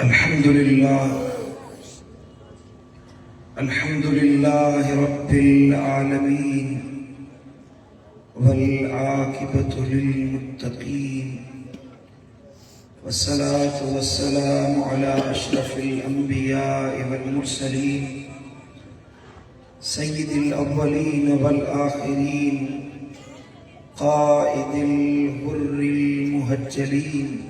الحمد لله رب العالمين والعاقبة للمتقين والصلاة والسلام على أشرف الأنبياء والمرسلين سيد الأولين والآخرين قائد الغر المهجلين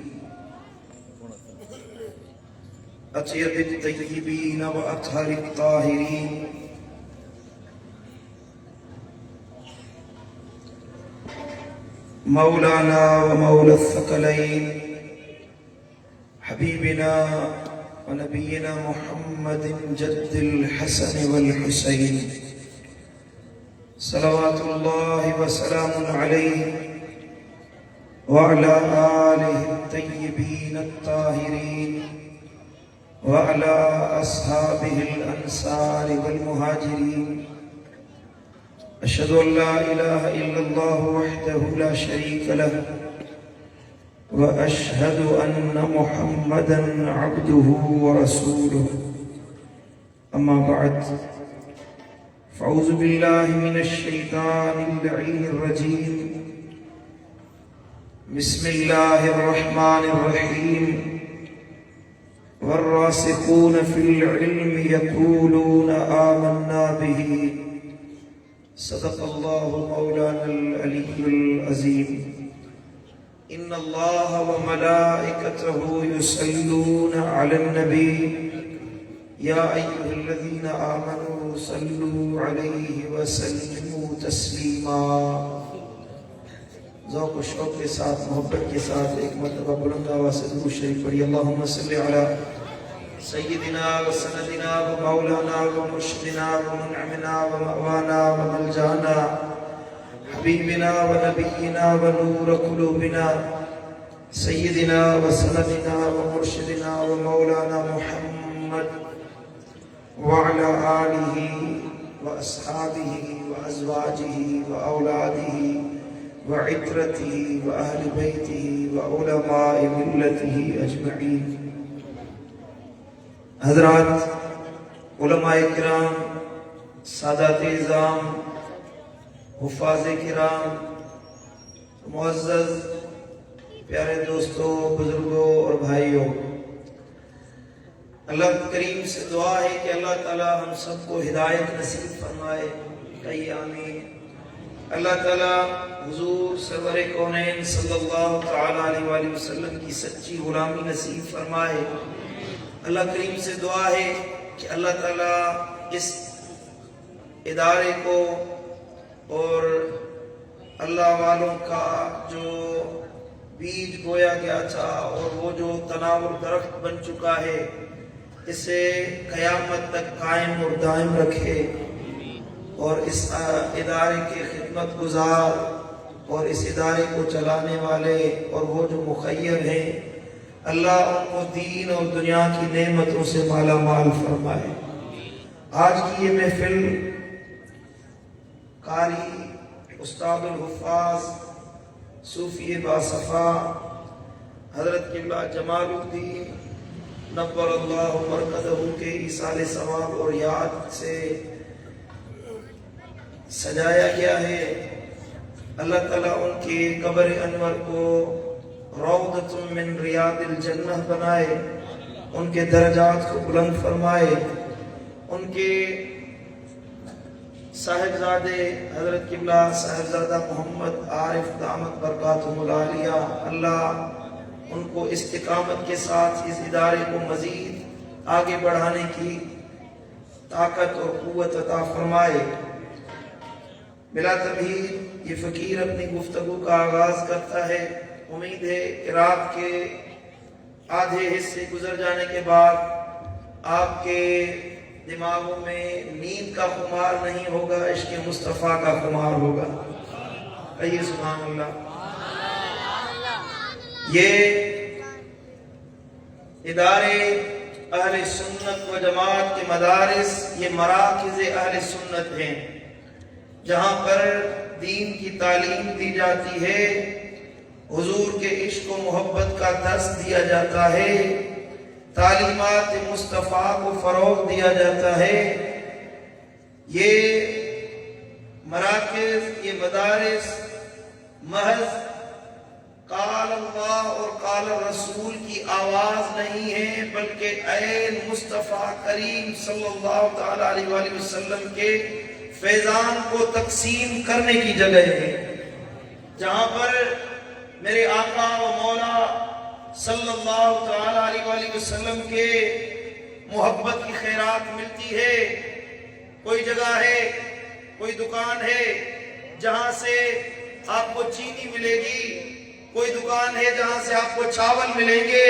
أطيب الطيبين وأطهر الطاهرين مولانا ومولى الثقلين حبيبنا ونبينا محمد جد الحسن والحسين صلوات الله وسلام عليه وعلى آله الطيبين الطاهرين وعلى أصحابه الأنصار والمهاجرين. أشهد أن لا إله إلا الله وحده لا شريك له وأشهد أن محمدًا عبده ورسوله. أما بعد فأعوذ بالله من الشيطان اللعين الرجيم. بسم الله الرحمن الرحيم. والراسخون في العلم يقولون آمنا به. صدق الله مولانا العلي العظيم. إن الله وملائكته يصلون على النبي يا أيها الذين آمنوا صلوا عليه وسلموا تسليما. ذوق و شوق کے ساتھ محبت کے ساتھ ایک مرتبہ بلند آواز سے درود شریف پڑھی. اللہم صلی علی سیدنا و سندنا و مولانا و مرشدنا و منعمنا و مأوانا و ملجانا حبیبنا و نبینا و نور قلوبنا سیدنا و سندنا و مرشدنا و مولانا محمد وعلى آلہ و اصحابہ و ازواجہ و اولادہ وعطرته وأهل بيته وعلماء ملته أجمعين. حضرات علماء کرام، سادات اعظام، حفاظ کرام، معزز پیارے دوستوں، بزرگوں اور بھائیوں، اللہ کریم سے دعا ہے کہ اللہ تعالی ہم سب کو ہدایت نصیب فرمائے. کہیے آمین. اللہ تعالیٰ حضور سرور کونین صلی اللہ تعالیٰ علیہ وآلہ وسلم کی سچی غلامی نصیب فرمائے. اللہ کریم سے دعا ہے کہ اللہ تعالیٰ اس ادارے کو اور اللہ والوں کا جو بیج بویا گیا تھا اور وہ جو تناور درخت بن چکا ہے اسے قیامت تک قائم اور دائم رکھے، اور اس ادارے کے خدمت گزار اور اس ادارے کو چلانے والے اور وہ جو مخیر ہیں اللہ ان کو دین اور دنیا کی نعمتوں سے مالا مال فرمائے. آج کی یہ محفل قاری استاد الحفاظ صوفی باصفا حضرت قبلہ جمال الدین نور اللہ مرکزہ کے ایصال ثواب اور یاد سے سجایا گیا ہے. اللہ تعالیٰ ان کے قبر انور کو روضۃ من ریاض الجنہ بنائے، ان کے درجات کو بلند فرمائے. ان کے صاحبزادے حضرت قبلہ صاحبزادہ محمد عارف دامت برکاتہم العالیہ، اللہ ان کو استقامت کے ساتھ اس ادارے کو مزید آگے بڑھانے کی طاقت اور قوت عطا فرمائے. بلا تمہید یہ فقیر اپنی گفتگو کا آغاز کرتا ہے. امید ہے کہ رات کے آدھے حصے گزر جانے کے بعد آپ کے دماغوں میں نیند کا خمار نہیں ہوگا، عشق مصطفیٰ کا خمار ہوگا. کہیے سبحان اللہ. یہ ادارے اہل سنت و جماعت کے مدارس، یہ مراکز اہل سنت ہیں جہاں پر دین کی تعلیم دی جاتی ہے، حضور کے عشق و محبت کا درس دیا جاتا ہے. تعلیمات مصطفیٰ کو فروغ دیا جاتا ہے، یہ مراکز، یہ مدارس محض قال اللہ اور قال رسول کی آواز نہیں ہے، بلکہ عین مصطفیٰ کریم صلی اللہ تعالی علیہ وآلہ وسلم کے فیضان کو تقسیم کرنے کی جگہ ہے، جہاں پر میرے آقا و مولا صلی اللہ تعالی علیہ وآلہ وسلم کے محبت کی خیرات ملتی ہے۔ کوئی جگہ ہے، کوئی دکان ہے جہاں سے آپ کو چینی ملے گی، کوئی دکان ہے جہاں سے آپ کو چاول ملیں گے،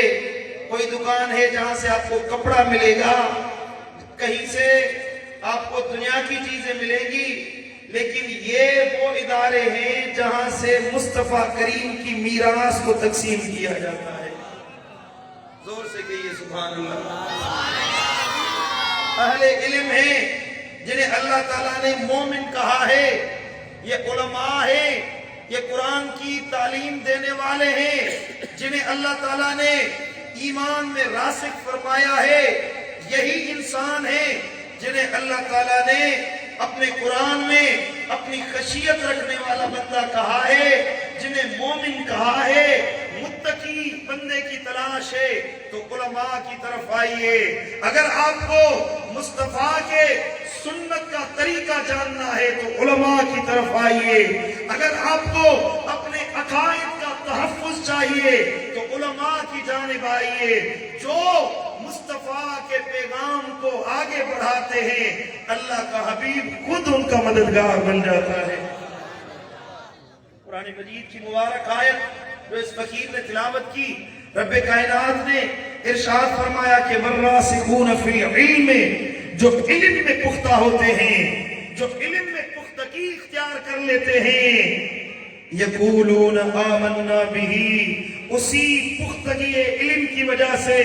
کوئی دکان ہے جہاں سے آپ کو کپڑا ملے گا، کہیں سے آپ کو دنیا کی چیزیں ملیں گی، لیکن یہ وہ ادارے ہیں جہاں سے مصطفیٰ کریم کی میراث کو تقسیم کیا جاتا ہے۔ زور سے کہیے سبحان اللہ۔ اہل علم ہیں جنہیں اللہ تعالیٰ نے مومن کہا ہے، یہ علماء ہیں، یہ قرآن کی تعلیم دینے والے ہیں، جنہیں اللہ تعالیٰ نے ایمان میں راسخ فرمایا ہے، یہی انسان ہیں جنہیں اللہ تعالیٰ نے اپنے قرآن میں اپنی خشیت رکھنے والا بندہ کہا ہے، جنہیں مومن کہا ہے۔ متقی بندے کی تلاش ہے تو علماء کی طرف آئیے۔ اگر آپ کو مصطفیٰ کے سنت کا طریقہ جاننا ہے تو علماء کی طرف آئیے۔ اگر آپ کو اپنے عقائد کا تحفظ چاہیے تو علماء کی جانب آئیے، جو مصطفیٰ کے پیغام کو آگے بڑھاتے ہیں، اللہ کا حبیب خود ان کا مددگار بن جاتا ہے۔ قرآن مجید کی مبارک آیت جو اس فقیر نے تلاوت کی، رب کائنات نے ارشاد فرمایا کہ والراسخون فی العلم، جو علم میں پختہ ہوتے ہیں، جو علم میں پختگی اختیار کر لیتے ہیں، یقولون آمنا بہ، اسی پختگی علم کی وجہ سے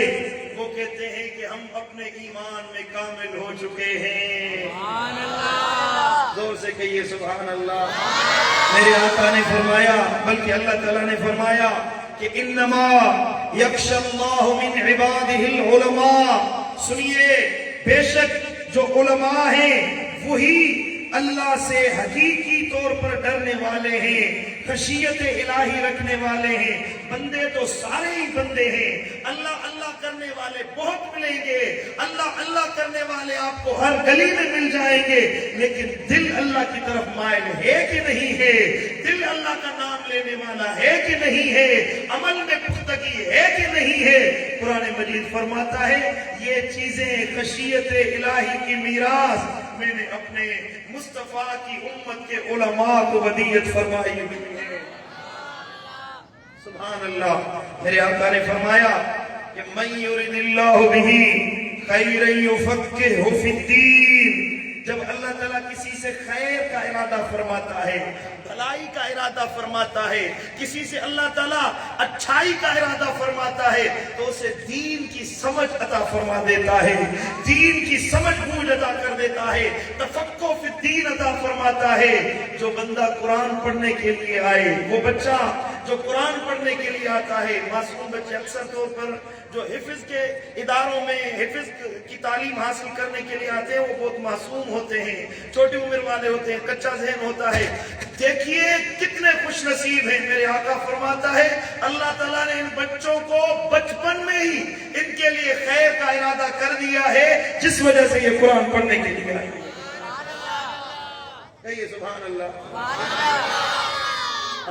وہ کہتے ہیں کہ ہم اپنے ایمان میں کامل ہو چکے ہیں۔ سبحان اللہ، زور سے کہیے سبحان اللہ۔ میرے آقا نے فرمایا، بلکہ اللہ تعالیٰ نے فرمایا کہ انما یخشی اللہ من عبادہ العلماء، سنیے، بے شک جو علماء ہیں وہی اللہ سے حقیقی طور پر ڈرنے والے ہیں، خشیت الہی رکھنے والے ہیں۔ بندے تو سارے ہی بندے ہیں، اللہ اللہ کرنے والے بہت ملیں گے، اللہ اللہ کرنے والے آپ کو ہر گلی میں مل جائیں گے، لیکن دل اللہ کی طرف مائل ہے کہ نہیں ہے؟ دل اللہ کا نام لینے والا ہے کہ نہیں ہے؟ عمل میں پختگی ہے کہ نہیں ہے؟ قرآن مجید فرماتا ہے یہ چیزیں خشیت الہی کی میراث میں نے اپنے مصطفیٰ کی امت کے علماء کو ودیت فرمائی ہوئی ہے۔ سبحان اللہ۔ میرے آقا نے فرمایا کہ من یرد اللہ بہ خیرا یفقہہ فی الدین، جب اللہ تعالیٰ کسی سے خیر کا ارادہ فرماتا ہے، بھلائی کا ارادہ فرماتا ہے، کسی سے اللہ تعالیٰ اچھائی کا ارادہ فرماتا ہے تو اسے دین کی سمجھ عطا فرما دیتا ہے، دین کی سمجھ بوجھ عطا کر دیتا ہے، تفقہ فی الدین عطا فرماتا ہے۔ جو بندہ قرآن پڑھنے کے لیے آئے، وہ بچہ جو قرآن پڑھنے کے لیے آتا ہے، معصوم بچے اکثر طور پر جو حفظ کے اداروں میں حفظ کی تعلیم حاصل کرنے کے لیے آتے ہیں، وہ بہت معصوم ہوتے ہیں، چھوٹی عمر والے ہوتے ہیں، کچا ذہن ہوتا ہے۔ دیکھیے کتنے خوش نصیب ہیں، میرے آقا فرماتا ہے اللہ تعالیٰ نے ان بچوں کو بچپن میں ہی ان کے لیے خیر کا ارادہ کر دیا ہے، جس وجہ سے یہ قرآن پڑھنے کے لیے آئے۔ کہیے سبحان اللہ۔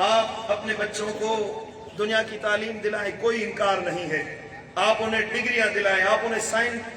آپ اپنے بچوں کو دنیا کی تعلیم دلائیں، کوئی انکار نہیں ہے، آپ انہیں ڈگریاں دلائیں، آپ انہیں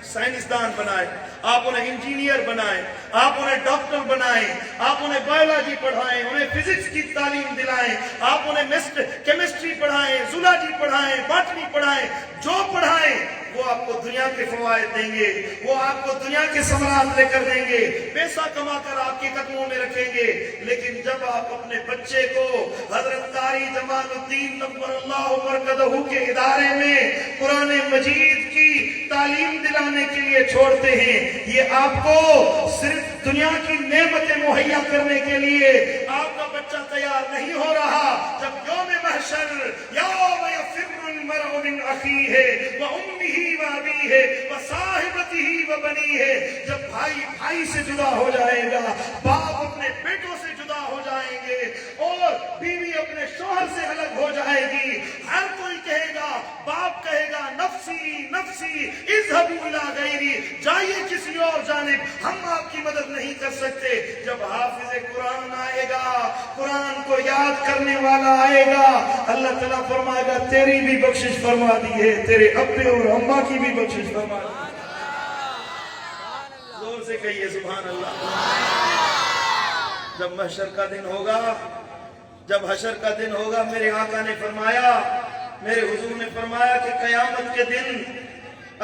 سائنسدان بنائیں، آپ انہیں انجینئر بنائیں، آپ انہیں ڈاکٹر بنائیں، آپ انہیں بایولوجی پڑھائیں، انہیں فزکس کی تعلیم دلائیں، آپ انہیں کیمسٹری پڑھائیں، زولوجی پڑھائیں، باٹنی پڑھائیں، جو پڑھائیں وہ آپ کو دنیا کے فوائد دیں گے، وہ آپ کو دنیا کے ثمرات لے کر دیں گے، پیسہ کما کر آپ کے قدموں میں رکھیں گے۔ لیکن جب آپ اپنے بچے کو حضرت قاری جمال الدین نور اللہ مرکزہ کے ادارے میں قرآن مجید کی تعلیم دلانے کے لیے چھوڑتے ہیں، یہ آپ کو صرف دنیا کی نعمتیں مہیا کرنے کے لیے آپ کا بچہ تیار نہیں ہو رہا۔ جب یوم محشر یوم یفر المرء من اخیہ وامہ وابیہ وصاحبتہ وبنیہ. جب بھائی بھائی سے جدا ہو جائے گا، باپ اپنے بیٹوں سے جدا ہو جائیں گے، اور بیوی اپنے شوہر سے الگ ہو جائے گی. ہر کوئی کہے گا، باپ کہے گا نفسی نفسی اذهبوا الی غیری، جائیے کسی اور جانب، ہم آپ کی مدد نہیں کر سکتے. جب حافظ قرآن آئے گا، قرآن کو یاد کرنے والا آئے گا، اللہ تعالیٰ فرمائے گا تیری بھی بخشش فرما دی ہے، تیرے ابے اور اماں کی بھی بخشش فرما دی. زور سے کہیے سبحان اللہ. جب محشر کا دن ہوگا، جب حشر کا دن ہوگا، میرے آقا نے فرمایا، میرے حضور نے فرمایا کہ قیامت کے دن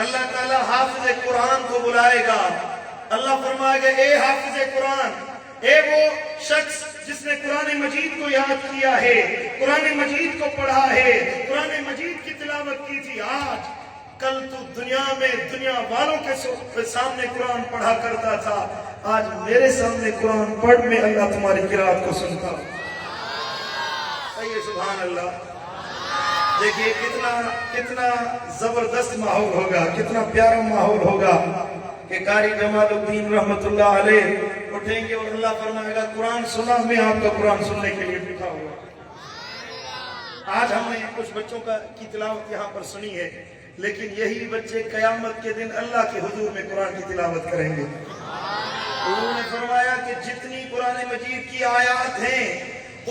اللہ تعالیٰ حافظ قرآن کو بلائے گا. اللہ فرمائے گا اے حافظ قرآن، اے وہ شخص جس نے قرآن مجید کو یاد کیا ہے، قرآن مجید کو پڑھا ہے، قرآن مجید کی تلاوت کی تھی. آج کل تو دنیا میں دنیا والوں کے سامنے قرآن پڑھا کرتا تھا، آج میرے سامنے قرآن پڑھ میں اللہ تمہاری قرات کو سنتا. سبحان اللہ. دیکھیے کتنا زبردست ماحول ہوگا، کتنا پیارا ماحول ہوگا کہ قاری جمال الدین رحمت اللہ علیہ اٹھیں گے اور اللہ فرمائے گا قرآن سنا، میں آپ کا قرآن سننے کے لیے بیٹھا ہوا. آج ہم نے کچھ بچوں کی تلاوت یہاں پر سنی ہے، لیکن یہی بچے قیامت کے دن اللہ کے حضور میں قرآن کی تلاوت کریں گے. انہوں نے فرمایا کہ جتنی قرآن مجید کی آیات ہیں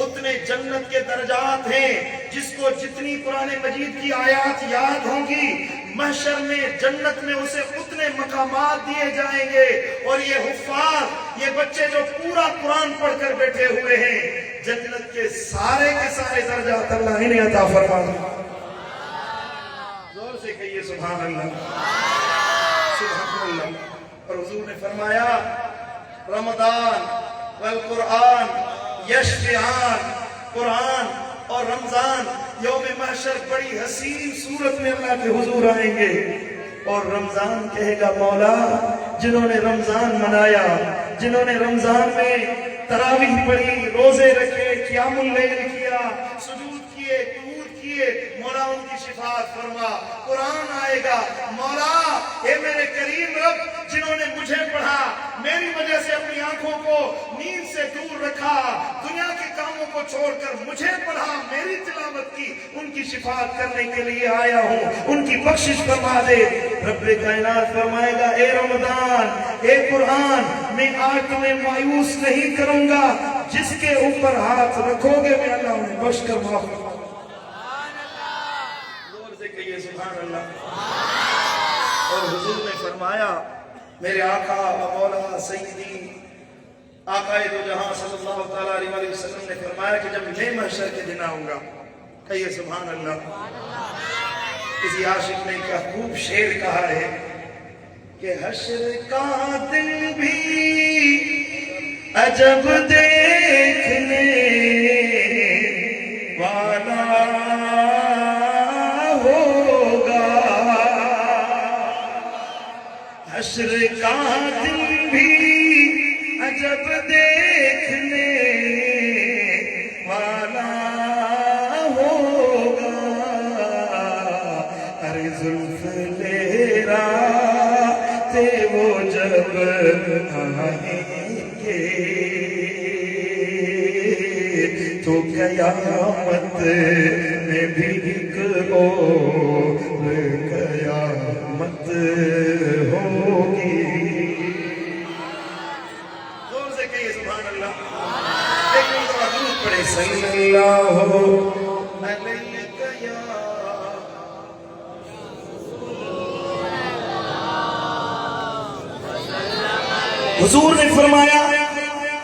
اتنے جنت کے درجات ہیں. جس کو جتنی قرآن مجید کی آیات یاد ہوں گی، محشر میں جنت میں اسے اتنے مقامات دیے جائیں گے. اور یہ حفاظ، یہ بچے جو پورا قرآن پڑھ کر بیٹھے ہوئے ہیں، جنت کے سارے درجات اللہ انہیں عطا فرما دے. زور سے کہیے سبحان اللہ، سبحان اللہ. اور حضور نے فرمایا رمضان والقرآن یشفعان، قرآن اور رمضان یوم محشر بڑی حسین صورت میں اللہ کے حضور آئیں گے. اور رمضان کہے گا مولا جنہوں نے رمضان منایا، جنہوں نے رمضان میں تراویح پڑھی، روزے رکھے، قیام اللیل کیا، سجود کیے، قنوت کیے، مولا ان کی شفاعت فرما. قرآن آئے گا، مولا اے میرے کریم رب جنہوں نے مجھے پڑھا، میری وجہ سے اپنی آنکھوں کو نیند سے دور رکھا، دنیا کے کاموں کو چھوڑ کر مجھے پڑھا، میری تلاوت کی، ان کی شفاعت کرنے کے لیے آیا ہوں، ان کی بخشش فرما دے. رب کائنات فرمائے گا اے رمضان، اے قرآن، میں آج تمہیں مایوس نہیں کروں گا، جس کے اوپر ہاتھ رکھو گے میں اللہ انہیں بخش کر معاف کروں گا. زور سے کہیے سبحان اللہ. اور حضور نے فرمایا، میرے آقا و مولا سیدی آقا دو جہاں صلی اللہ تعالیٰ علیہ وسلم نے فرمایا کہ جب میں محشر کے دن آؤں گا، کہیے سبحان اللہ. کسی عاشق نے کیا خوب شعر کہا ہے کہ حشر کا دن بھی عجب دیکھنے والا ہوگا، حشر کا دن بھی عجب دیکھنے والا ہوگا. ارے زلف لیرا تے وہ جب آئیں گے تو قیامت میں بھی ایک اور قیامت ہوگی. زور سے کہیے سبحان اللہ. ایک مرتبہ درود پڑھے صلی اللہ علیہ حضور نے فرمایا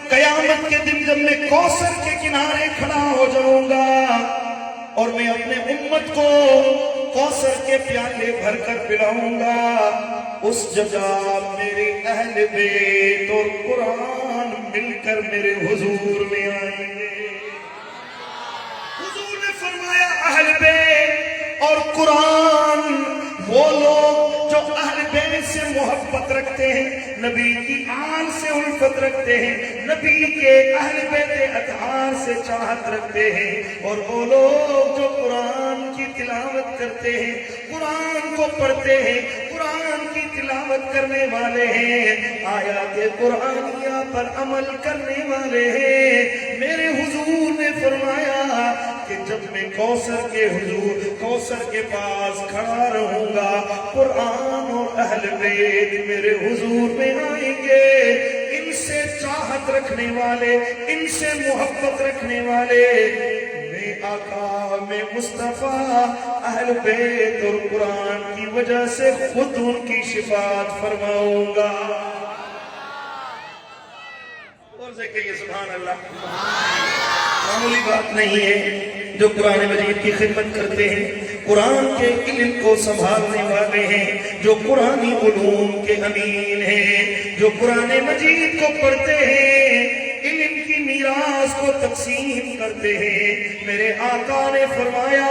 قیامت کے دن جب میں کوثر کے کنارے کھڑا ہو جاؤں گا اور میں اپنے امت کو کوثر کے پیالے بھر کر پلاؤں گا، اس جگہ میرے اہل بیت اور قرآن مل کر میرے حضور میں آئیں گے. حضور نے فرمایا اہل بیت اور قرآن وہ لوگ جو اہل بیت بیت سے محبت رکھتے ہیں، نبی کی آل سے الفت رکھتے ہیں، نبی کے اہل بیت اطہار سے چاہت رکھتے ہیں، اور وہ لوگ جو قرآن کی تلاوت کرتے ہیں، قرآن کو پڑھتے ہیں، قرآن کی تلاوت کرنے والے ہیں، آیات قرآنیہ پر عمل کرنے والے ہیں۔ میرے حضور نے فرمایا کہ جب میں کوثر کے حضور کوثر کے پاس کھڑا رہوں گا، قرآن اور اہل بیت میرے حضور میں آئیں گے، ان سے چاہت رکھنے والے، ان سے محبت رکھنے والے، میں آقا میں مصطفیٰ اہل بیت اور قرآن کی وجہ سے خود ان کی شفاعت فرماؤں گا۔ اور سے کہیے سبحان اللہ۔ معمولی بات نہیں ہے، جو قرآن مجید کی خدمت کرتے ہیں، قرآن کے علم کو سنبھالنے والے ہیں، جو قرآنی علوم کے امین ہیں، جو قرآن مجید کو پڑھتے ہیں، علم کی میراث کو تقسیم کرتے ہیں۔ میرے آقا نے فرمایا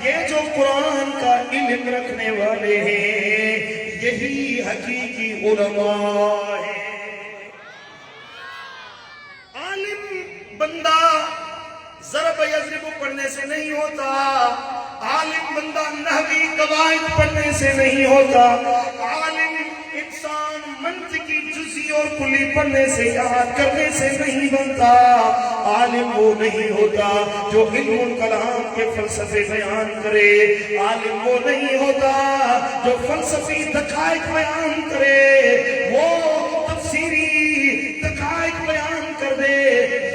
یہ جو قرآن کا علم رکھنے والے ہیں، یہی حقیقی علماء ہیں۔ عالم بندہ ضرب یضرب پڑھنے سے نہیں ہوتا، عالم بندہ نحوی قواعد پڑھنے سے نہیں ہوتا، عالم انسان منطقی جزئی اور کلی پڑھنے سے یاد کرنے سے نہیں بنتا۔ عالم وہ نہیں ہوتا جو علم الکلام کے فلسفے بیان کرے، عالم وہ نہیں ہوتا جو فلسفی دقائق بیان کرے، وہ تفسیری دقائق بیان کر دے،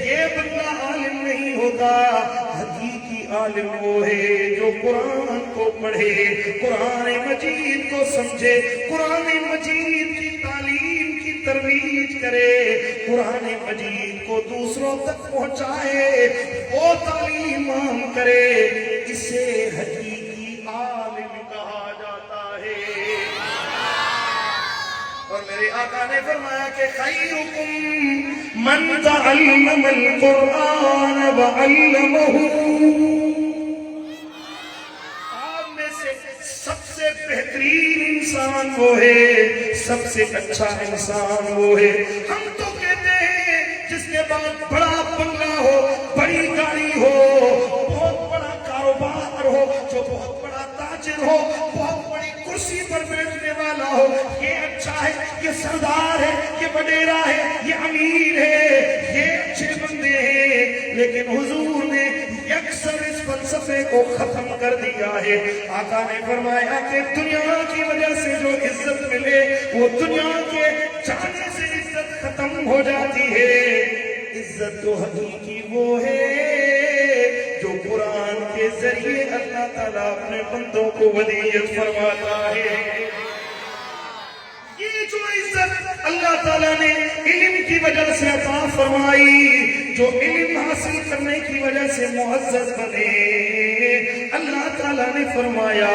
یہ بندہ عالم نہیں ہوتا۔ حقیقی عالم وہ ہے جو قرآن کو پڑھے، قرآن مجید کو سمجھے، قرآن مجید کی تعلیم کی ترویج کرے، قرآن مجید کو دوسروں تک پہنچائے، وہ تعلیم عام کرے، اسے حقیقی عالم کہا جاتا ہے۔ اور میرے آقا نے فرمایا کہ خیرکم من تعلم القرآن وعلمہ، آپ میں سے سب سے بہترین انسان وہ ہے، سب سے اچھا انسان وہ ہے۔ ہم تو کہتے ہیں جس کے بعد بڑا بنگلہ ہو، بڑی گاڑی ہو، بہت بڑا کاروبار ہو، جو بہت بڑا تاجر ہو، بہت بڑی کرسی پر بیٹھنے والا ہو، یہ اچھا ہے، یہ سردار ہے، یہ وڈیرا ہے، یہ امیر ہے، یہ اچھے بندے ہیں۔ لیکن حضور نے یکسر اس فلسفے کو ختم کر دیا ہے۔ آقا نے فرمایا کہ دنیا کی وجہ سے جو عزت ملے وہ دنیا کے جانے سے عزت ختم ہو جاتی ہے۔ عزت تو حقیقی وہ ہے جو قرآن کے ذریعے اللہ تعالیٰ اپنے بندوں کو ودیعت فرماتا ہے۔ یہ جو عزت اللہ تعالیٰ نے علم کی وجہ سے عطا فرمائی، جو علم حاصل کرنے کی وجہ سے معزز بنے، اللہ تعالیٰ نے فرمایا،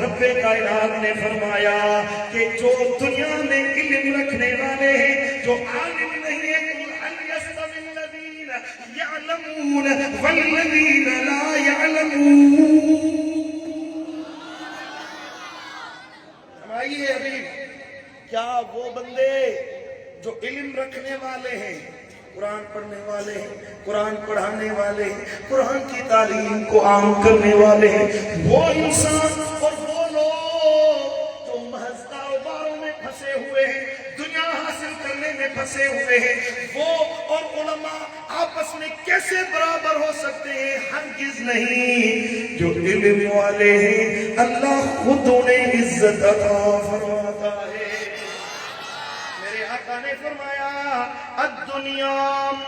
رب کائنات نے فرمایا کہ جو دنیا میں علم رکھنے والے ہیں، جو عالم نہیں ہے، يعلمون والذين لا يعلمون۔ سمائیے ابھی، کیا وہ بندے جو علم رکھنے والے ہیں، قرآن پڑھنے والے ہیں، قرآن پڑھانے والے ہیں، قرآن کی تعلیم کو عام کرنے والے ہیں، وہ انسان اور وہ لوگ جو محض کاروباروں میں پھنسے ہوئے ہیں، دنیا حاصل کرنے میں پھنسے ہوئے ہیں، وہ اور علماء آپس میں کیسے برابر ہو سکتے ہیں؟ ہرگز نہیں۔ جو علم والے ہیں اللہ خود انہیں عزت عطا فرماتا ہے۔ میرے آقا نے فرمایا الدنیا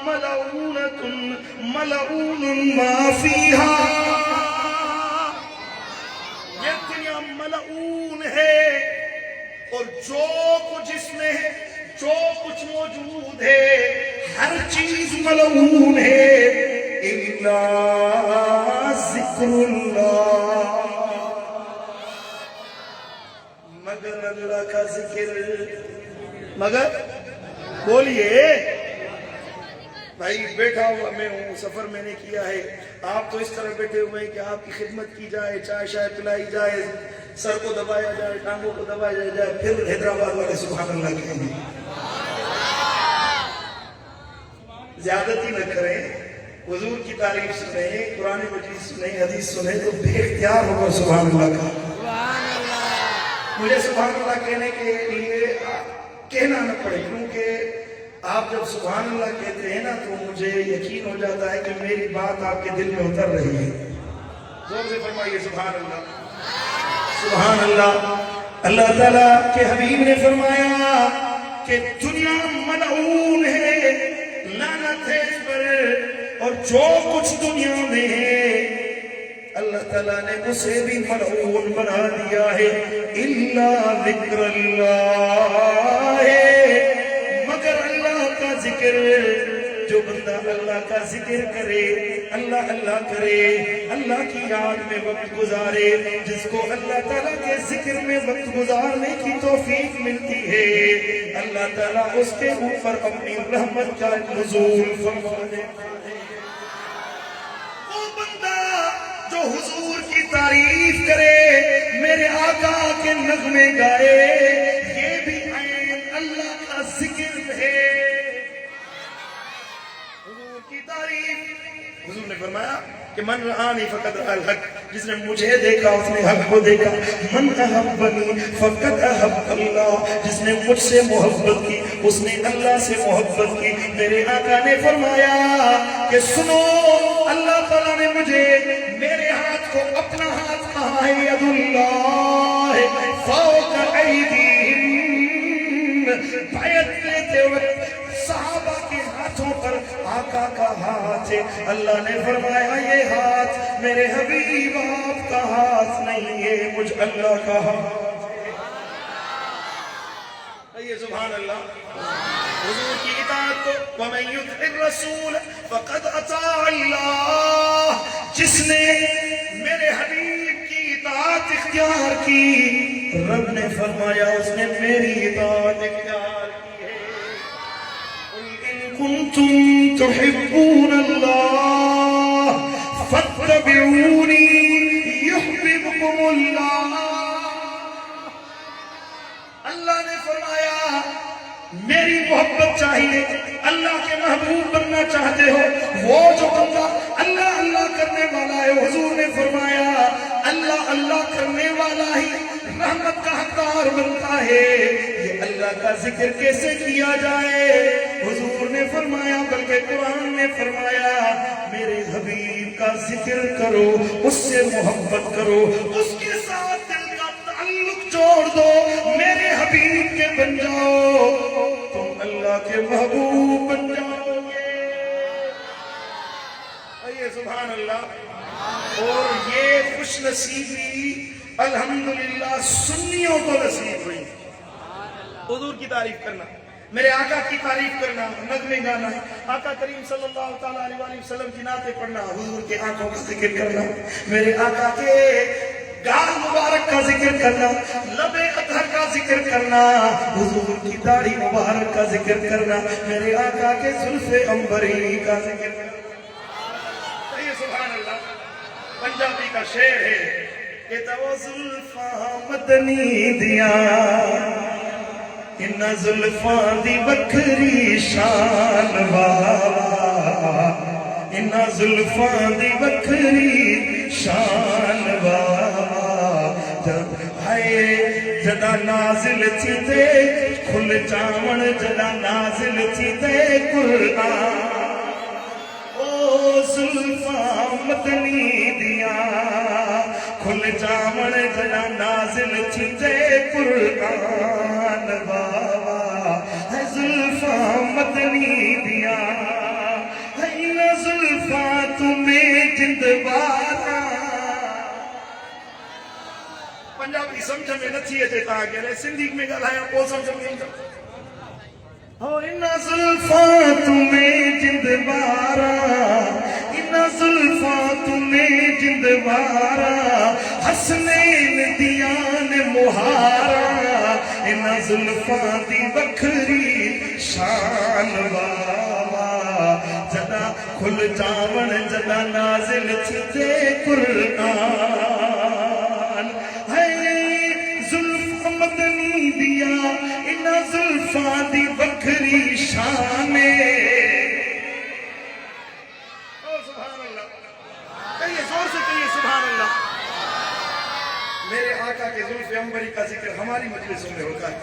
ملعونۃ ملعون ما فیہا، یہ دنیا ملعون ہے اور جو کچھ اس میں ہے، جو کچھ موجود ہے، ہر چیز ملعون ہے الا ذکر اللہ، مگر اللہ کا ذکر۔ مگر بولیے بھائی، بیٹھا ہوا میں ہوں، سفر میں نے کیا ہے، آپ تو اس طرح بیٹھے ہوئے ہیں کہ آپ کی خدمت کی جائے، چائے شائے پلائی جائے، سر کو دبایا جائے، ٹانگوں کو دبایا جائے، پھر حیدرآباد والے سبحان اللہ کہیں گے۔ زیادتی نہ کریں، حضور کی تعریف سنیں، قرآن مجید سنیں، حدیث سنیں تو بے اختیار ہوگا سبحان اللہ کا۔ مجھے سبحان اللہ کہنے کے لیے کہنا نہ پڑے، کیونکہ آپ جب سبحان اللہ کہتے ہیں نا تو مجھے یقین ہو جاتا ہے کہ میری بات آپ کے دل میں اتر رہی ہے۔ زور سے فرمائیے سبحان اللہ، سبحان اللہ۔ اللہ تعالیٰ کے حبیب نے فرمایا کہ دنیا ملعون ہے، لعنت ہے اس پر، اور جو کچھ دنیا میں ہے اللہ تعالیٰ نے اسے بھی ملعون بنا دیا ہے، الا ذکر اللہ، مگر اللہ کا ذکر۔ جو بندہ اللہ کا ذکر کرے، اللہ اللہ کرے، اللہ کی یاد میں وقت گزارے، جس کو اللہ تعالیٰ کے ذکر میں وقت گزارنے کی توفیق ملتی ہے، اللہ تعالیٰ اس کے اوپر اپنی رحمت کا نزول فرما دیتا ہے۔ وہ بندہ جو حضور کی تعریف کرے، میرے آقا کے نغمے گائے، یہ بھی عین اللہ کا ذکر ہے۔ حضور کی تعریف، حضور نے فرمایا کہ من رآنی فقد رأى الحق، جس نے مجھے دیکھا اس نے حق کو دیکھا۔ من احبنی فقد احب اللہ، جس نے مجھ سے محبت کی اس نے اللہ سے محبت کی۔ میرے آقا نے فرمایا کہ سنو، اللہ تعالیٰ نے مجھے میرے ہاتھ کو اپنا ہاتھ کہا ہے، ید اللہ فوق ایدیہم، بیعت لیتے وقت صحابہ کے ہاتھوں پر آقا کا ہاتھ ہے۔ اللہ نے فرمایا یہ ہاتھ میرے حبیب آپ کا ہاتھ نہیں ہے، مجھ اللہ کا ہاتھ ہے۔ سبحان اللہ۔ حضور کی اطاعت کو، وَمَن يُطِعِ الرَّسُولَ فَقَدْ أَطَاعَ اللَّهَ، جس نے میرے حبیب کی اطاعت اختیار کی، رب نے فرمایا اس نے میری اطاعت اختیار کی ہے۔ قُلْ إِن كُنتُمْ تُحِبُّونَ اللَّهَ فَاتَّبِعُونِي يُحْبِبْكُمُ اللَّهُ۔ اللہ نے فرمایا میری محبت چاہیے، اللہ کے محبوب بننا چاہتے ہو، وہ جو بندہ اللہ اللہ کرنے والا ہے، حضور نے فرمایا اللہ اللہ کرنے والا ہی رحمت کا حقدار بنتا ہے۔ یہ اللہ کا ذکر کیسے کیا جائے؟ حضور نے فرمایا، بلکہ قرآن نے فرمایا میرے حبیب کا ذکر کرو، اس سے محبت کرو، اس کے ساتھ دل کا تعلق جوڑ دو، میرے حبیب کے بن جاؤ، تم اللہ کے محبوب بن جاؤ گے۔ آئیے سبحان اللہ۔ اور یہ خوش نصیبی الحمدللہ سنیوں کو نصیب ہوئی، حضور کی تعریف کرنا، میرے آقا کی تعریف کرنا، نغمے گانا، آقا کریم صلی اللہ تعالیٰ علیہ وآلہ وسلم کی نعتیں پڑھنا، حضور کے آنکھوں کا ذکر کرنا، میرے آقا کے گال مبارک کا ذکر کرنا، لب اطہر کا ذکر کرنا، حضور کی داڑھی مبارک کا ذکر کرنا، میرے آقا کے زلف عنبری کا ذکر کرنا۔ سبحان اللہ۔ پنجابی کا شعر ہے کہ تو زلفاں مدنی دیا، انہاں زلفاں دی بکھری شان والا، انہاں زلفاں دی بکھری شان والا، جب ہائے جدا نازل تھی تے کھل چاون، جدا نازل تھی تے قرآن، او زلفاں مدنی دیا کھل چاون، جدا نازل تھی تے قرآن بابا، ہے زلفاں مدنی دیا، ہے نہ زلفاں تمہیں جند بارا۔ پنجابی سمجھ میں نتھی اچے تا کہ رہے سندھی میں گالایا کو سمجھ میں ہو، انہا زلفاں تمہیں جند بارا، انہا زلفاں تمہیں جند بارا، حسنین دیان مہارا، انہا زلفاں دی بکھری شان بابا، جدا کھل چاون، جدا نازل تھے قرآن، ہے مدنی دیا انہاں زلفاں دی وکھری شان سبحان اللہ، کہیے زور سے کہیے سبحان اللہ۔ میرے آقا کے زلف عنبری کا ذکر ہماری مجلسوں میں ہوتا ہے،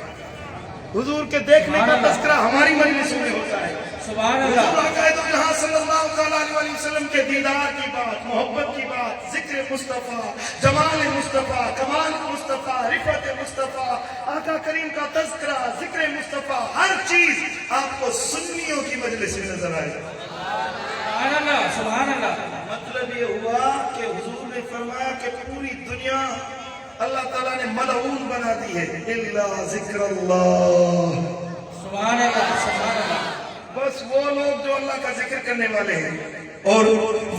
حضور کے دیکھنے کا تذکرہ ہماری مجلسوں میں ہوتا ہے۔ سبحان اللہ۔ حضور آقا جہاں صلی اللہ علیہ وسلم کے دیدار کی بات، محبت کی بات، ذکر مصطفیٰ، جمال مصطفیٰ، کمال مصطفیٰ، رفعت مصطفیٰ، آقا کریم کا تذکرہ، ذکر مصطفیٰ، ہر چیز آپ کو سنیوں کی مجلس میں نظر آئے۔ سبحان اللہ، سبحان اللہ۔ مطلب یہ ہوا کہ حضور نے فرمایا کہ پوری دنیا اللہ تعالیٰ نے ملعون بنا دی ہے الا ذکر اللہ۔ سبحان اللہ، سبحان اللہ۔ بس وہ لوگ جو اللہ کا ذکر کرنے والے ہیں اور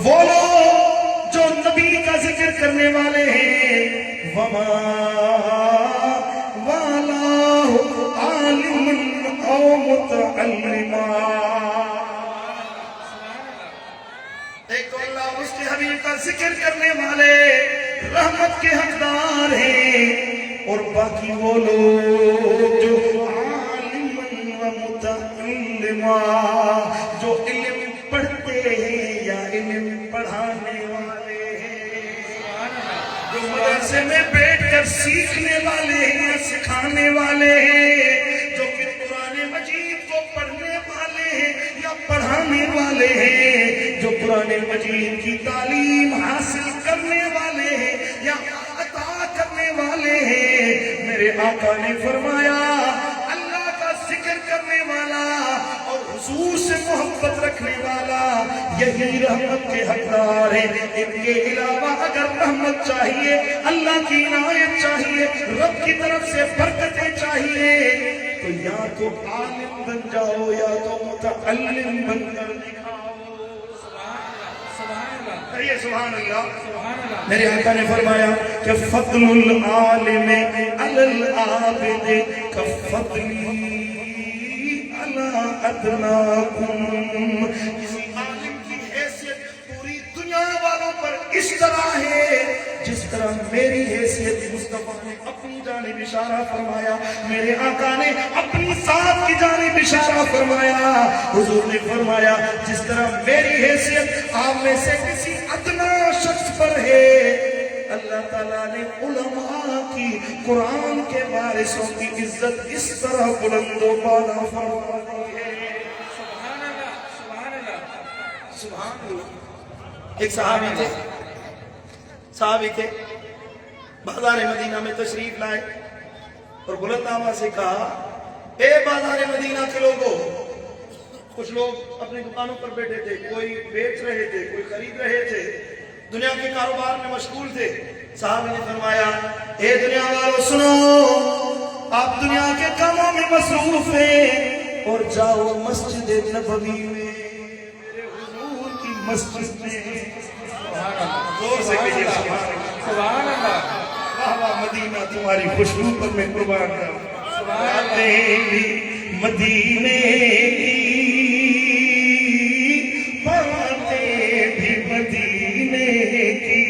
وہ لوگ جو نبی کا ذکر کرنے والے ہیں، وما والہ عالم او متعلما، ایک تو اللہ اس کے حبیب کا ذکر کرنے والے رحمت کے حقدار ہیں، اور باقی وہ لوگ جو عالم و متعلما، جو علم پڑھتے ہیں یا علم پڑھانے والے ہیں، جو مدرسے میں بیٹھ کر سیکھنے والے ہیں یا سکھانے والے ہیں، جو کہ قرآن مجید کو پڑھنے والے ہیں یا پڑھانے والے ہیں، جو قرآن مجید کی تعلیم حاصل کرنے والے ہیں یا عطا کرنے والے ہیں۔ میرے آقا نے فرمایا اللہ کا ذکر کرنے والا اور حضور سے محبت رکھنے والا یہی رحمت کے حقدار ہیں۔ ان کے علاوہ اگر رحمت چاہیے، اللہ کی عنایت چاہیے، رب کی طرف سے برکتیں چاہیے، تو یا تو عالم بن جاؤ یا تو متعلم بن کر دکھاؤ۔ سبحان اللہ۔ میرے آقا نے فرمایا کہ فضل العالم علی العابد کفضلی علی ادناکم، کسی عالم کی حیثیت پوری دنیا والوں پر اس طرح ہے جس طرح میری حیثیت مصطفیٰ نے اپنی جانب اشارہ فرمایا، میرے آقا نے اپنی ذات کی جانب اشارہ فرمایا۔ حضور نے فرمایا جس طرح میری حیثیت آپ میں سے کسی ادنا شخص پر ہے، اللہ تعالیٰ نے علماء کی، قرآن کے وارثوں کی عزت اس طرح بلند و بالا فرما دی ہے۔ سبحان اللہ، سبحان اللہ، سبحان اللہ۔ ایک صحابی تھے بازار مدینہ میں تشریف لائے اور بلند آواز سے کہا، اے بازار مدینہ کے لوگوں، کچھ لوگ اپنی دکانوں پر بیٹھے تھے، کوئی بیچ رہے تھے، کوئی خرید رہے تھے، دنیا کے کاروبار میں مشغول تھے۔ صحابی نے فرمایا، اے دنیا والوں سنو، آپ دنیا کے کاموں میں مصروف ہیں اور جاؤ مسجد نبوی میں، میرے حضور کی مسجد میں۔ زور سے کہیے سبحان اللہ۔ واہ واہ مدینہ تمہاری خوشبو پر میں قربان ہوں۔ باتیں بھی مدینے کی، باتیں بھی مدینے کی،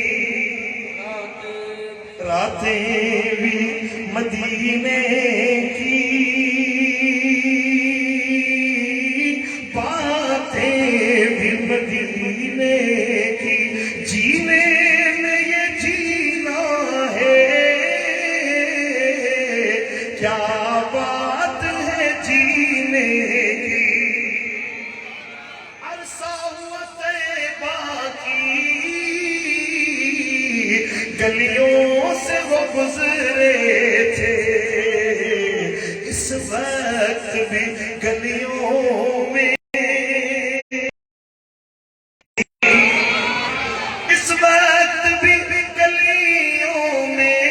راتیں بھی مدینے کی، باتیں بھی مدینے کی، جینے میں یہ جینا ہے، کیا بات ہے جینے کی، عرصہ ہوا طیبہ کی گلیوں سے وہ گزرے تھے، اس وقت بھی گلیوں میں، اس وقت بھی گلیوں میں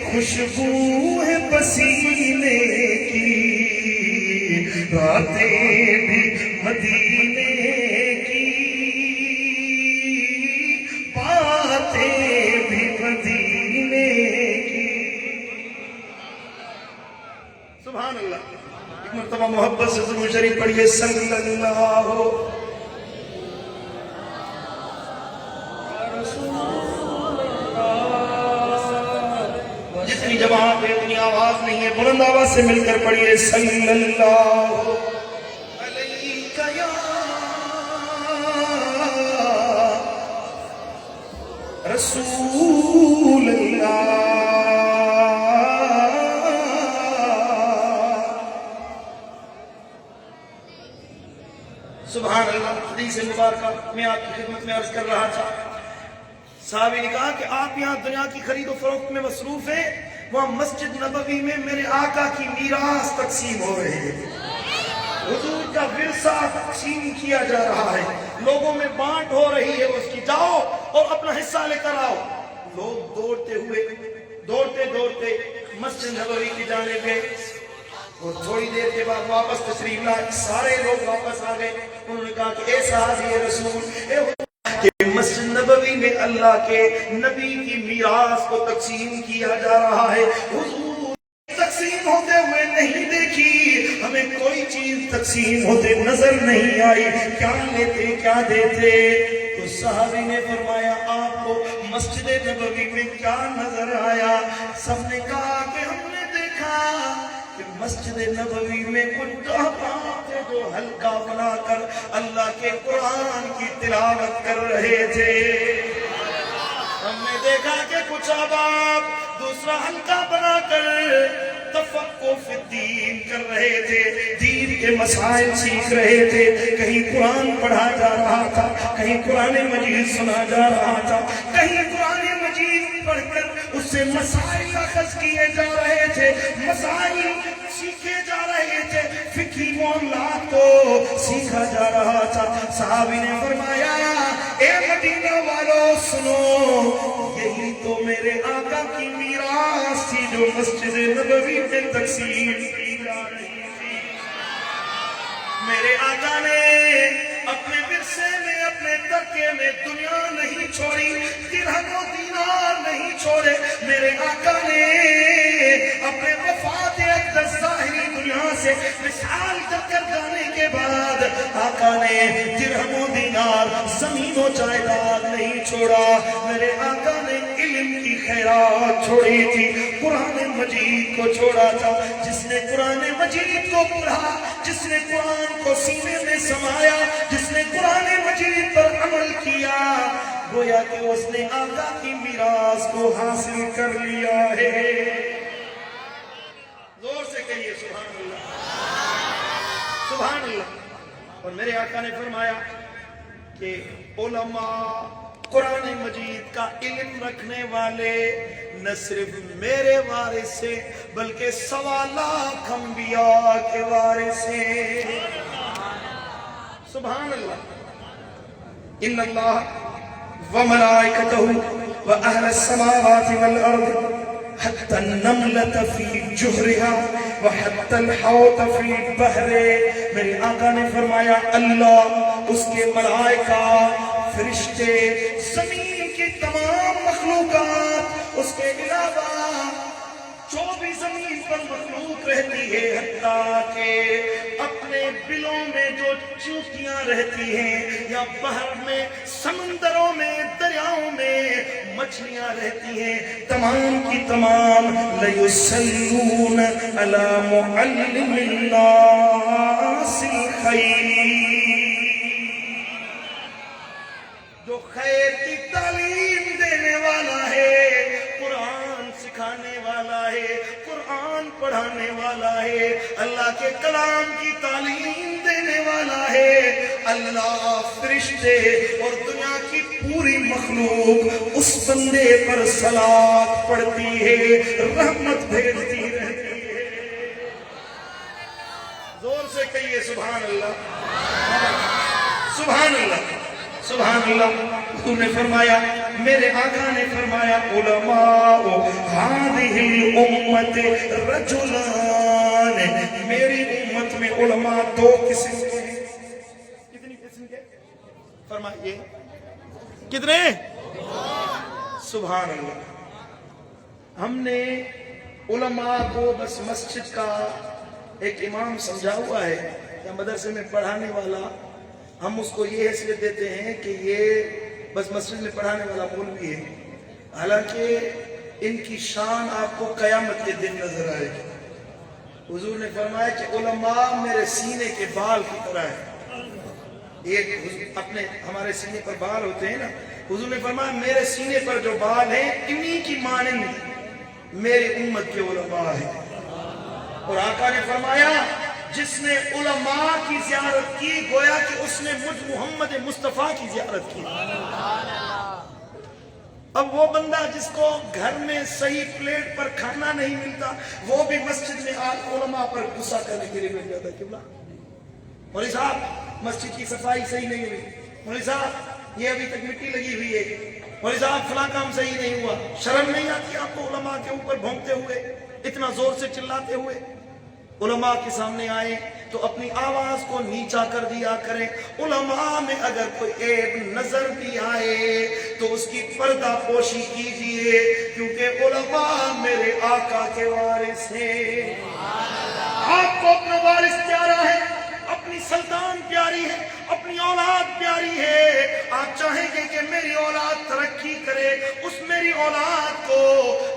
خوشبو ہے پسینے کی، راتیں بھی مدینے کی، باتیں بھی مدینے کی۔ سبحان اللہ۔ ایک مرتبہ محبت سے ضرور شریف پڑھیے، صلی اللہ جتنی جماعت ہے اتنی آواز نہیں ہے، بلند آواز سے مل کر پڑھیے صلی اللہ علیہ یا رسول اللہ۔ سبحان اللہ۔ حدیث مبارکہ میں آپ کی خدمت میں عرض کر رہا تھا، صحابی نے کہا کہ آپ یہاں دنیا کی خرید و فروخت میں مصروف ہیں، وہاں مسجد نبوی میں میرے آقا کی میراث تقسیم ہو رہی ہے، حضور کا ورثہ تقسیم کیا جا رہا ہے، لوگوں میں بانٹ ہو رہی ہے اس کی، جاؤ اور اپنا حصہ لے کر آؤ۔ لوگ دوڑتے مسجد نبوی کی جانب گئے اور تھوڑی دیر کے بعد واپس تشریف لائے، سارے لوگ واپس آ گئے۔ انہوں نے کہا کہ اے صحابی رسول، کہ مسجد نبوی میں اللہ کے نبی کی میراث کو تقسیم کیا جا رہا ہے، حضور تقسیم ہوتے ہوئے نہیں دیکھی، ہمیں کوئی چیز تقسیم ہوتے نظر نہیں آئی، کیا لیتے کیا دیتے؟ تو صحابی نے فرمایا آپ کو مسجد نبوی میں کیا نظر آیا؟ سب نے کہا کہ ہم نے دیکھا کہ مسجد نبوی میں کچھ احباب تھے جو حلقہ بنا کر اللہ کے قرآن کی تلاوت کر رہے تھے، ہم نے دیکھا کہ کچھ احباب دوسرا حلقہ بنا کر تفقہ فی الدین کر رہے تھے، دین کے مسائل سیکھ رہے تھے، کہیں قرآن پڑھا جا رہا تھا، کہیں قرآن مجید سنا جا رہا تھا، کہیں قرآن مجید پڑھ کر اس سے مسائل اخذ کیے جا رہے تھے، مسائل سیکھے جا رہے تھے، فقہی معاملات کو سیکھا جا رہا تھا۔ صحابی نے فرمایا اے مدینہ والوں سنو، یہی تو میرے آقا کی میراث تھی جو مسجد نبوی میں تقسیم کی جا رہی تھی۔ میرے آقا نے اپنے ورثے میں اپنے ترکے میں دنیا نہیں چھوڑی، درہم و دینار نہیں چھوڑے، میرے آقا نے اپنے وفات اقدس ظاہری دنیا سے وصال کر جانے کے بعد آقا نے درہم و دینار زمین و جائیداد نہیں چھوڑا، میرے آقا نے علم کی خیرات چھوڑی تھی، قرآن مجید کو چھوڑا تھا۔ جس نے قرآن مجید کو پڑھا، جس نے قرآن کو سینے میں سمایا، جس نے قرآن مجید پر عمل کیا، گویا کہ اس نے آقا کی میراث کو حاصل کر لیا ہے۔ زور سے کہیے سبحان اللہ، سبحان اللہ۔ اور میرے آقا نے فرمایا کہ علماء قرآن مجید کا علم رکھنے والے نہ صرف میرے وارث سے بلکہ 1.25 لاکھ انبیاء کے وارث ہیں۔ سبحان اللہ۔ ان اللہ وملائکتہ واہل السماوات والارض حتی النملة فی جہرها وحتی الحوت فی البحر، میرے آقا نے فرمایا اللہ، اس کے ملائکہ، فرشتے، زمین کی تمام مخلوقات، اس کے علاوہ جو بھی زمین پر مخلوق رہتی ہے، حتیٰ کہ اپنے بلوں میں جو چوٹیاں رہتی ہیں یا بحر میں، سمندروں میں، دریاؤں میں مچھلیاں رہتی ہیں، تمام کی تمام لَيُسَلُّونَ عَلَى مُعَلِّمِ النَّاسِ الْخَيْرِ، جو خیر کی تعلیم دینے والا ہے، قرآن سکھانے والا ہے، قرآن پڑھانے والا ہے، اللہ کے کلام کی تعلیم دینے والا ہے، اللہ، فرشتے اور دنیا کی پوری مخلوق اس بندے پر صلاۃ پڑھتی ہے، رحمت بھیجتی رہتی ہے۔ زور سے کہیے سبحان اللہ، سبحان اللہ، سبحان اللہ۔ حضور نے فرمایا، میرے آقا نے فرمایا علماء هذه الامت رجلان، میری امت میں علماء 2 قسم کے ہیں۔ کتنی قسم کے؟ فرمائیے کتنے؟ سبحان اللہ۔ ہم نے علماء کو بس مسجد کا ایک امام سمجھا ہوا ہے یا مدرسے میں پڑھانے والا، ہم اس کو یہ حیثیت دیتے ہیں کہ یہ بس مسجد میں پڑھانے والا مولوی ہے، حالانکہ ان کی شان آپ کو قیامت کے دن نظر آئے گی۔ حضور نے فرمایا کہ علماء میرے سینے کے بال کی طرح ہے۔ ایک اپنے ہمارے سینے پر بال ہوتے ہیں نا، حضور نے فرمایا میرے سینے پر جو بال ہیں انہی کی مانند میری امت کے علماء ہیں۔ اور آقا نے فرمایا جس نے علماء کی زیارت کی گویا کہ اس نے مجھ محمد مصطفیٰ کی زیارت کی۔ اب وہ بندہ جس کو گھر میں صحیح پلیٹ پر کھانا نہیں ملتا، وہ بھی مسجد میں علماء پر غصہ کرنے کے لیے بیٹھ جاتا ہے۔ قبلہ مولوی صاحب مسجد کی صفائی صحیح نہیں ہوئی، مولوی صاحب یہ ابھی تک مٹی لگی ہوئی ہے، مولوی صاحب فلاں کام صحیح نہیں ہوا۔ شرم نہیں آتی آپ کو علماء کے اوپر بھونکتے ہوئے، اتنا زور سے چلاتے ہوئے؟ علماء کے سامنے آئے تو اپنی آواز کو نیچا کر دیا کریں۔ علماء میں اگر کوئی عیب نظر بھی آئے تو اس کی پردہ پوشی کیجئے، کیونکہ علماء میرے آقا کے وارث ہیں۔ آپ کو اپنا وارث پیارا ہے، اپنی سلطان پیاری ہے، اپنی اولاد پیاری ہے۔ آپ چاہیں گے کہ میری اولاد ترقی کرے، اس میری اولاد کو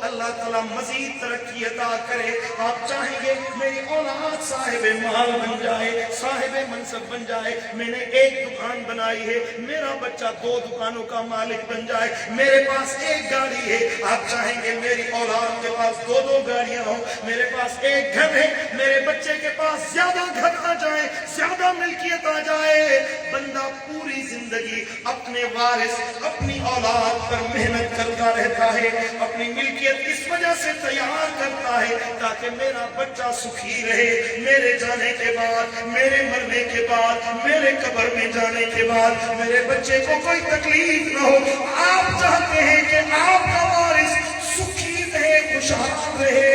اللہ تعالیٰ مزید ترقی عطا کرے۔ آپ چاہیں گے میری اولاد صاحب مال بن جائے، صاحب منصب بن جائے۔ میں نے ایک دکان بنائی ہے، میرا بچہ 2 دکانوں کا مالک بن جائے۔ میرے پاس ایک گاڑی ہے، آپ چاہیں گے میری اولاد کے پاس 2 گاڑیاں ہوں۔ میرے پاس ایک گھر ہے، میرے بچے کے پاس زیادہ گھر آ جائے، زیادہ ملکیت آ جائے۔ بندہ پوری زندگی اپنے وارث، اپنی اولاد پر محنت کرتا رہتا ہے، اپنی ملکیت اس وجہ سے تیار کرتا ہے تاکہ میرا بچہ سکھی رہے۔ میرے جانے کے بعد، میرے مرنے کے بعد، میرے قبر میں جانے کے بعد میرے بچے کو کوئی تکلیف نہ ہو۔ آپ چاہتے ہیں کہ آپ کا وارث سکھی رہے، خوشحال رہے۔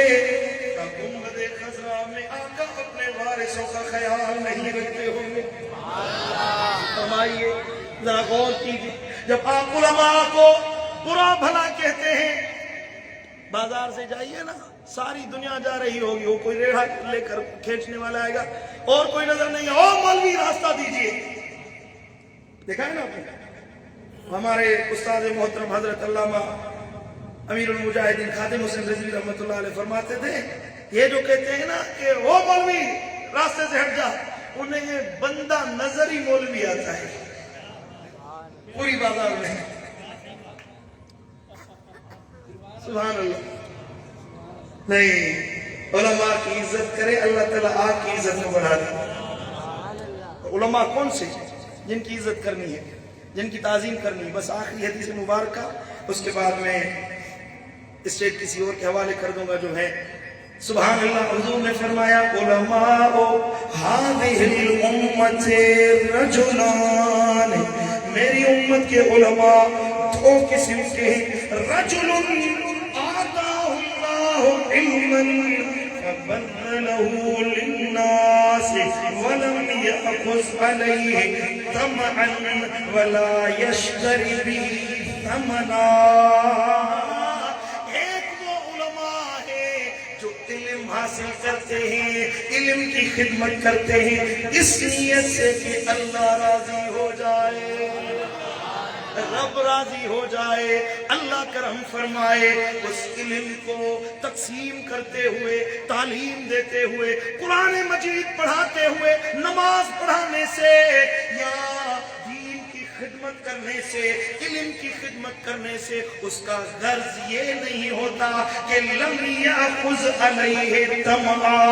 گنبد خضرا میں آقا اپنے وارثوں کا خیال نہیں رکھتے ہوں گے؟ فرمائیے، ذرا غور کیجیے، جب آپ علماء کو برا بھلا کہتے ہیں، بازار سے جائیے نا، ساری دنیا جا رہی ہوگی، وہ کوئی ریڑھا لے کر کھینچنے والا آئے گا اور کوئی نظر نہیں ہے، او مولوی راستہ دیجیے۔ دیکھا ہے نا آپ نے؟ ہمارے استاد محترم حضرت علامہ امیر المجاہدین خادم حسین رضوی رحمۃ اللہ علیہ فرماتے تھے، یہ جو کہتے ہیں نا کہ او مولوی راستے سے ہٹ جا، انہیں یہ بندہ نظر ہی مولوی آتا ہے پوری بازار میں۔ سبحان اللہ۔ نہیں، علماء کی عزت کرے، اللہ تعالیٰ آپ کی عزت میں بڑھا دے۔ علماء کون سے جن کی عزت کرنی ہے، جن کی تعظیم کرنی ہے؟ بس آخری حدیث مبارکہ، اس کے بعد میں اسٹیٹ کسی اور کے حوالے کر دوں گا جو ہے۔ سبحان اللہ، حضور نے فرمایا علماء هذه الامت رجلان، میری امت کے علماء 2 قسم کے ہیں۔ رجل آتاه اللہ علما فبذله للناس ولم يأخذ عليه طمعا ولا يشتري به ثمنا۔ حاصل کرتے ہیں، علم کی خدمت کرتے ہیں اس نیت سے کہ اللہ راضی ہو جائے، رب راضی ہو جائے، اللہ کرم فرمائے۔ اس علم کو تقسیم کرتے ہوئے، تعلیم دیتے ہوئے، قرآن مجید پڑھاتے ہوئے، نماز پڑھانے سے یا خدمت کرنے سے، علم کی خدمت کرنے سے اس کا غرض یہ نہیں ہوتا کہ لم یأخذ علیہ طمعا،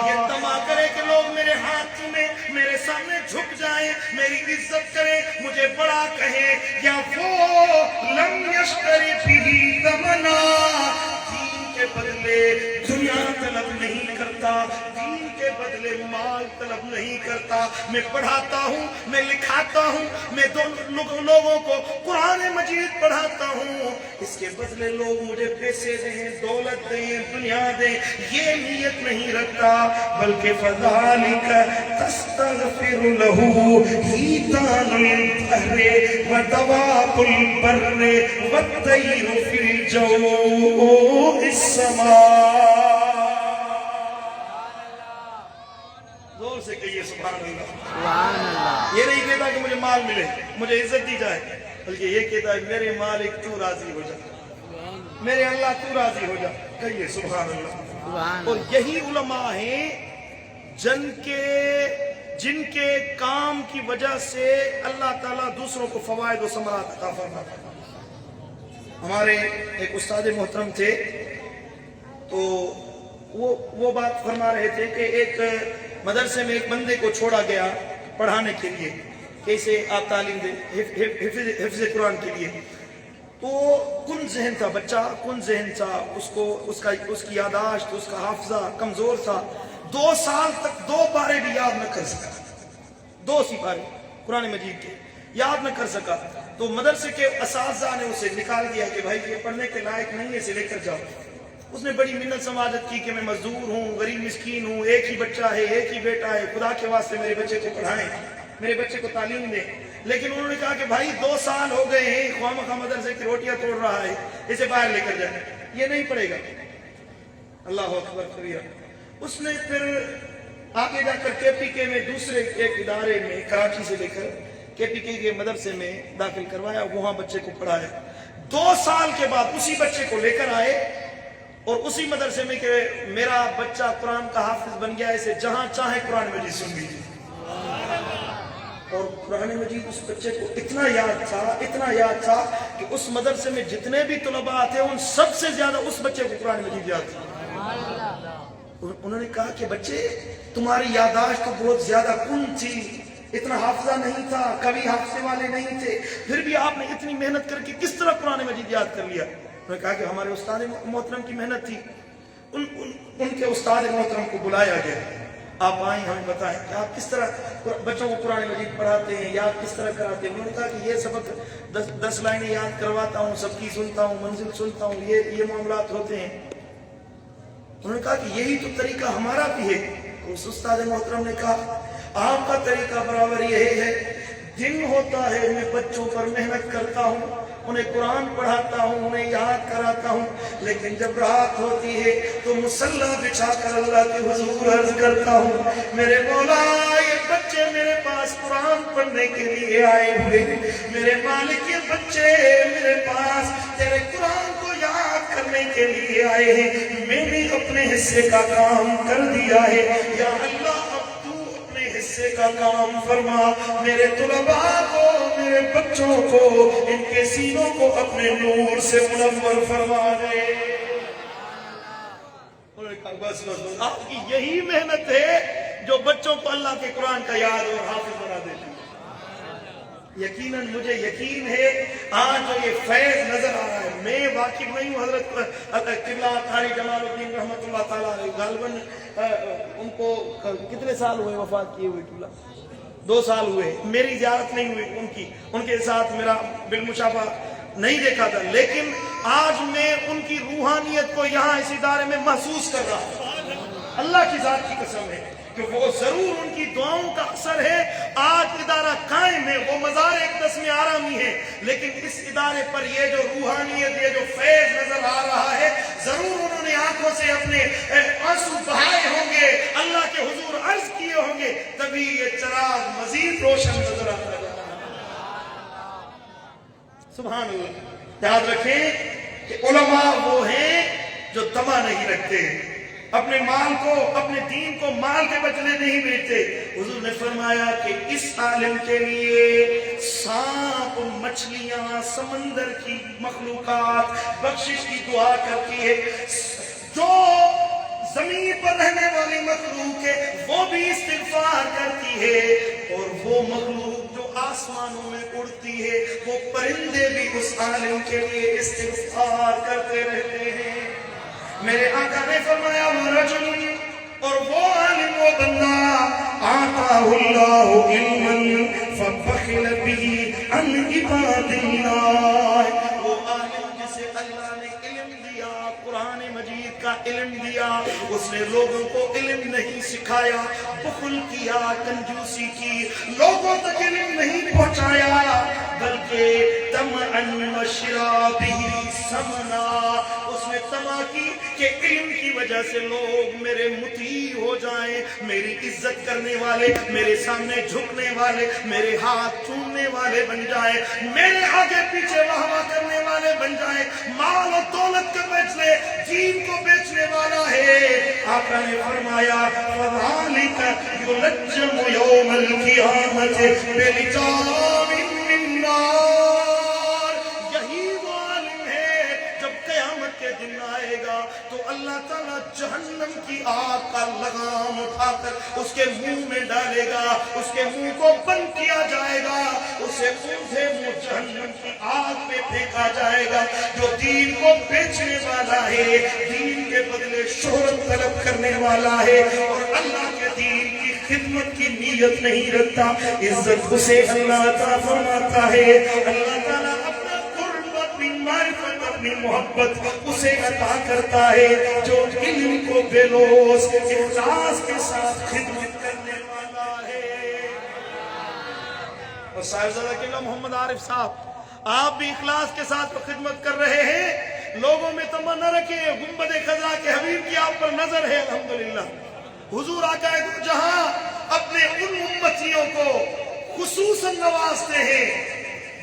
یہ طمع کرے کہ لوگ میرے ہاتھ چومیں، میرے سامنے جھک جائیں، میری عزت کریں، مجھے بڑا کہیں، یا وہ لم یشتری بہ ثمنا، دین کے بدلے دنیا طلب نہیں کرتا، دین کے بدلے مال طلب نہیں کرتا۔ میں پڑھاتا ہوں، میں لکھاتا ہوں، میں لوگوں کو قرآن مجید پڑھاتا ہوں، اس کے بدلے لوگ مجھے پیسے دیں، دولت دیں، دنیا دیں، یہ نیت نہیں رکھتا، بلکہ فَذَلِكَ تَسْتَغْفِرُ لَهُ حِيتَانُ الْبَحْرِ وَدَوَابُ الْبَرِّ وَالطَّيْرُ فِي الْجَوِّ السَّمَاءِ۔ زور سے کہیے سبحان اللہ۔ یہ نہیں کہتا کہ مجھے مال ملے، مجھے عزت دی جائے، بلکہ یہ کہتا ہے میرے مالک تو راضی ہو جائے، میرے اللہ تو راضی ہو جا. کہیے سبحان اللہ. اور یہی علماء ہیں جن کے کام کی وجہ سے اللہ تعالیٰ دوسروں کو فوائد و ثمرات عطا فرماتا ہے. ہمارے ایک استاد محترم تھے تو وہ بات فرما رہے تھے کہ ایک مدرسے میں ایک بندے کو چھوڑا گیا پڑھانے کے لیے کیسے آپ تعلیم دیں حفظ قرآن کے لیے. تو کن ذہن تھا بچہ, کن ذہن تھا, اس کی یاداشت, اس کا حافظہ کمزور تھا. 2 سال تک 2 پارے بھی یاد نہ کر سکا, 2 سپارے قرآن مجید کے یاد نہ کر سکا. تو مدرسے کے اساتذہ نے اسے نکال دیا کہ بھائی یہ پڑھنے کے لائق نہیں ہے, اسے لے کر جاؤ. اس نے بڑی منت سماجت کی کہ میں مزدور ہوں, غریب مسکین ہوں, ایک ہی بچہ ہے, ایک ہی بیٹا ہے, خدا کے واسطے میرے بچے کو پڑھائیں, میرے بچے کو تعلیم دیں. لیکن انہوں نے کہا کہ بھائی 2 سال ہو گئے ہیں, خواہ مخواہ مدرسے کی روٹیاں توڑ رہا ہے, اسے باہر لے کر جائیں, یہ نہیں پڑھے گا. اللہ اکبر کبیرہ. اس نے پھر آگے جا کر کے پی کے میں دوسرے ایک ادارے میں کراچی سے لے کر کے پی کے مدرسے میں داخل کروایا, وہاں بچے کو پڑھایا. 2 سال کے بعد اسی بچے کو لے کر آئے اور اسی مدرسے میں کہ میرا بچہ قرآن کا حافظ بن گیا, اسے جہاں چاہے قرآن مجید سن لیجیے. اور قرآن مجید اس بچے کو اتنا یاد تھا کہ اس مدرسے میں جتنے بھی طلباء تھے ان سب سے زیادہ اس بچے کو قرآن مجید یاد تھا. انہوں نے کہا کہ بچے تمہاری یاداشت تو بہت زیادہ کن تھی, اتنا حافظہ نہیں تھا, کبھی حافظے والے نہیں تھے, پھر بھی آپ نے اتنی محنت کر کے کس طرح قرآن مجید یاد کر لیا. انہوں نے کہا کہ ہمارے استاد محترم کی محنت تھی. ان کے استاد محترم کو بلایا گیا, آپ آئیں ہمیں بتائیں کہ آپ کس طرح بچوں کو قرآن مجید پڑھاتے ہیں, یاد کس طرح کراتے ہیں. انہوں نے کہا کہ یہ سبق 10 لائنیں یاد کرواتا ہوں, سب کی سنتا ہوں, منزل سنتا ہوں, یہ معاملات ہوتے ہیں. انہوں نے کہا کہ یہی تو طریقہ ہمارا بھی ہے. اس استاد محترم نے کہا آپ کا طریقہ برابر یہی ہے, دن ہوتا ہے میں بچوں پر محنت کرتا ہوں, انہیں قرآن پڑھاتا ہوں, انہیں یاد کراتا ہوں, لیکن جب رات ہوتی ہے تو مصلی بچھا کر اللہ کے حضور عرض کرتا ہوں میرے مولا یہ بچے میرے پاس قرآن پڑھنے کے لیے آئے ہوئے, میرے مالک یہ بچے میرے پاس تیرے قرآن کو یاد کرنے کے لیے آئے ہیں, میں نے اپنے حصے کا کام کر دیا ہے, یا اللہ حصے کا کام فرما, میرے طلباء کو, میرے بچوں کو, ان کے سینوں کو اپنے نور سے منور فرما دے. بس آپ کی یہی محنت ہے جو بچوں کو اللہ کے قرآن کا یاد اور حافظ بنا دیتی ہے. یقیناً مجھے یقین ہے آج جو یہ فیض نظر آ رہا ہے, میں واقف نہیں ہوں حضرت قبلہ قاری جمال الدین رحمۃ اللہ تعالیٰ علیہ, غالباً ان کو کتنے سال ہوئے وفات کیے ہوئے؟ قبلہ 2 سال ہوئے. میری زیارت نہیں ہوئی ان کے ساتھ میرا بالمشافہ نہیں دیکھا تھا, لیکن آج میں ان کی روحانیت کو یہاں اس ادارے میں محسوس کر رہا ہوں. اللہ کی ذات کی قسم ہے کہ وہ ضرور ان کی دعاؤں کا اثر ہے. آج ادارہ قائم ہے, وہ مزار اقدس میں آرامی ہے, لیکن اس ادارے پر یہ جو روحانیت, یہ جو فیض نظر آ رہا ہے, ضرور انہوں نے آنکھوں سے اپنے آنسو بہائے ہوں گے, اللہ کے حضور عرض کیے ہوں گے, تبھی یہ چراغ مزید روشن نظر آتا ہے. سبحان اللہ. یاد رکھیں کہ علماء وہ ہیں جو طمع نہیں رکھتے, اپنے مال کو, اپنے دین کو مال کے بدلے نہیں بیچتے. حضور نے فرمایا کہ اس عالم کے لیے سانپ, مچھلیاں, سمندر کی مخلوقات بخشش کی دعا کرتی ہے, جو زمین پر رہنے والی مخلوق ہے وہ بھی استغفار کرتی ہے, اور وہ مخلوق جو آسمانوں میں اڑتی ہے, وہ پرندے بھی اس عالم کے لیے استغفار کرتے رہتے ہیں. میرے آقا نے فرمایا ورجل, اور وہ عالم, وہ بندہ آتاہ اللہ علما فبخل به عن عباد اللہ, وہ عالم جسے اللہ نے علم دیا, قرآن مجید کا علم دیا, اس نے لوگوں کو علم نہیں سکھایا, بخل کیا, کنجوسی کی, لوگوں تک علم نہیں پہنچایا, بلکہ طمعا وشرابہ ثمنا, اس نے طمع کی کہ علم کی وجہ سے لوگ میرے مطیع ہو جائیں, میری عزت کرنے والے, میرے سامنے جھکنے والے, میرے ہاتھ چومنے والے بن جائیں, میرے آگے پیچھے واہ واہ کرنے والے والے بن جائیں. مال و دولت کو بیچ لے, دین کو بیچنے والا ہے. آقا نے فرمایا فَذَلِكَ يُلَجَّمُ يَوْمَ الْقِيَامَةِ بِلِجَامٍ مِّن نَّارٍ. یہی وہ عالم ہے جب قیامت کے دن آئے گا تو اللہ تعالیٰ جہنم کی آگ کا لگام اٹھا کر اس کے منہ میں ڈالے گا, اس کے منہ کو بند کیا جائے گا, اسے اونھے منہ جہنم کی آگ میں پھینکا جائے گا. جو دین کو بیچنے والا ہے, دین کے بدلے شہرت طلب کرنے والا ہے اور اللہ کے دین کی خدمت کی نیت نہیں رکھتا, عزت اسے اللہ عطا فرماتا ہے. اللہ تعالیٰ اپنا قرب, اپنی معرفت, اپنی محبت اسے عطا کرتا ہے جو علم کو بے لوث اخلاص کے ساتھ خدمت کرنے والا ہے. اور صاحبزادہ قبلہ محمد عارف صاحب, آپ بھی اخلاص کے ساتھ خدمت کر رہے ہیں. لوگوں میں تمنا رکھے, گنبد خضرا کے حبیب کی آپ پر نظر ہے. الحمدللہ حضور آقا دو جہاں اپنے ان امتیوں کو خصوصاً نوازتے ہیں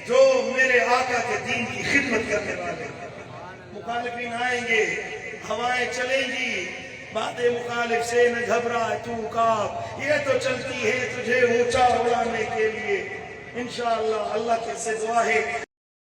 جو میرے آقا کے دین کی خدمت کرنے والے. مخالفین آئیں گے, ہوائیں چلیں گی, باتیں مخالف سے نہ گھبرا تو کاپ, یہ تو چلتی ہے تجھے اونچا اڑانے کے لیے. انشاءاللہ اللہ کے سے دعا ہے